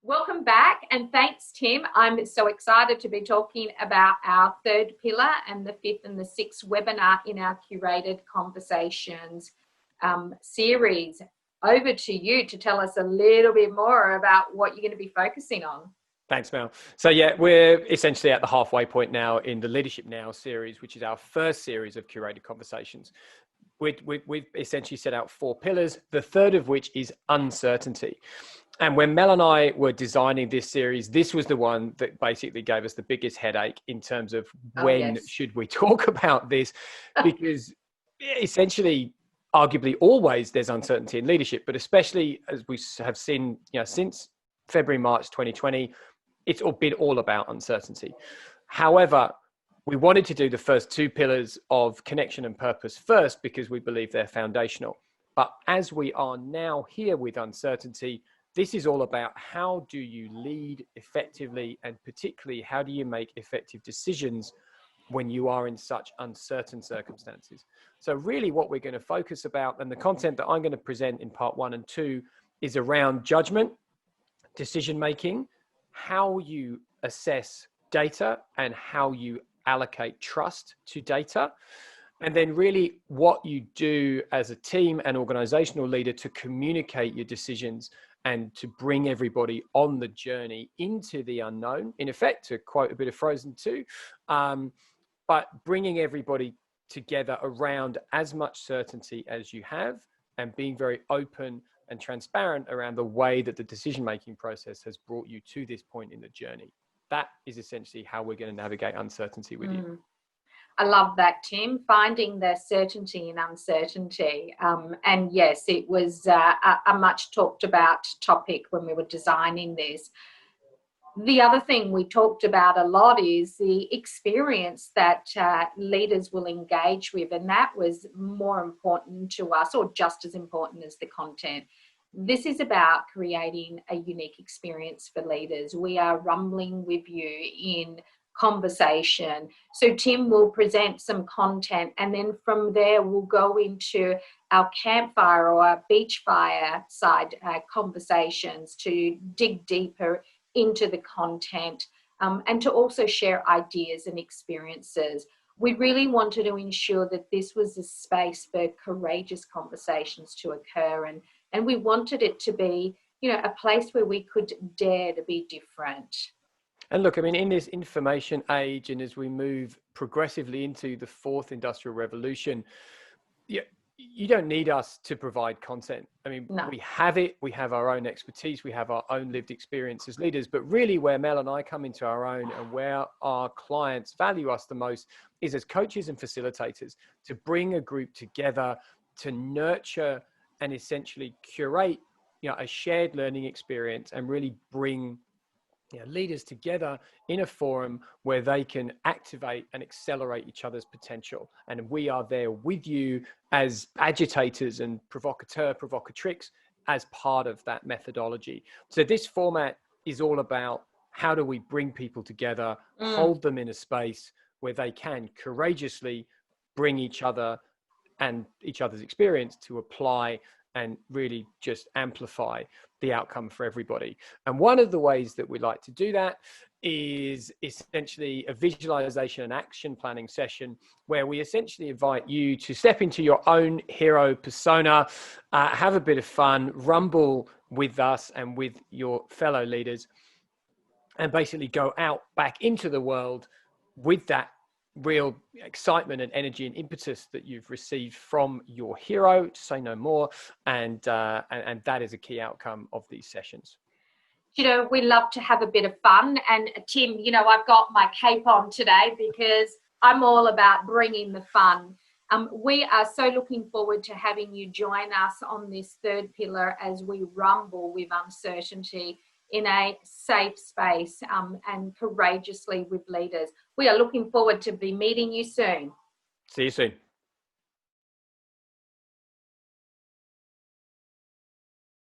Welcome back, and thanks, Tim. I'm so excited to be talking about our third pillar and the fifth and the sixth webinar in our Curated Conversations series. Over to you to tell us a little bit more about what you're going to be focusing on. Thanks, Mel. So yeah, we're essentially at the halfway point now in the Leadership Now series, which is our first series of Curated Conversations. We've essentially set out 4 pillars, the third of which is uncertainty. And when Mel and I were designing this series, this was the one that basically gave us the biggest headache in terms of when should we talk about this, because essentially, arguably always there's uncertainty in leadership, but especially as we have seen, since February, March 2020, it's been all about uncertainty. However, we wanted to do the first 2 pillars of connection and purpose first because we believe they're foundational. But as we are now here with uncertainty, this is all about how do you lead effectively, and particularly how do you make effective decisions when you are in such uncertain circumstances. So really what we're going to focus about, and the content that I'm going to present in part 1 and 2, is around judgment, decision making, how you assess data and how you allocate trust to data, and then really what you do as a team and organizational leader to communicate your decisions and to bring everybody on the journey into the unknown, in effect, to quote a bit of Frozen 2, but bringing everybody together around as much certainty as you have, and being very open and transparent around the way that the decision-making process has brought you to this point in the journey. That is essentially how we're going to navigate uncertainty with you. I love that, Tim, finding the certainty in uncertainty. And yes, it was a much talked about topic when we were designing this. The other thing we talked about a lot is the experience that leaders will engage with, and that was more important to us, or just as important as the content. This is about creating a unique experience for leaders. We are rumbling with you in conversation. So Tim will present some content, and then from there we'll go into our campfire or our beach fire side conversations to dig deeper into the content, and to also share ideas and experiences. We really wanted to ensure that this was a space for courageous conversations to occur, and we wanted it to be, a place where we could dare to be different. And look, I mean, in this information age, and as we move progressively into the 4th industrial revolution, you don't need us to provide content. I mean, we have it, we have our own expertise, we have our own lived experience as leaders, but really where Mel and I come into our own and where our clients value us the most is as coaches and facilitators, to bring a group together, to nurture and essentially curate, a shared learning experience, and really bring leaders together in a forum where they can activate and accelerate each other's potential. And we are there with you as agitators and provocatrix as part of that methodology. So this format is all about how do we bring people together, hold them in a space where they can courageously bring each other and each other's experience to apply and really just amplify the outcome for everybody. And one of the ways that we like to do that is essentially a visualization and action planning session where we essentially invite you to step into your own hero persona, have a bit of fun, rumble with us and with your fellow leaders, and basically go out back into the world with that real excitement and energy and impetus that you've received from your hero, to say no more, and that is a key outcome of these sessions. We love to have a bit of fun, and Tim, I've got my cape on today because I'm all about bringing the fun. We are so looking forward to having you join us on this third pillar as we rumble with uncertainty in a safe space, and courageously with leaders. We are looking forward to be meeting you soon. See you soon.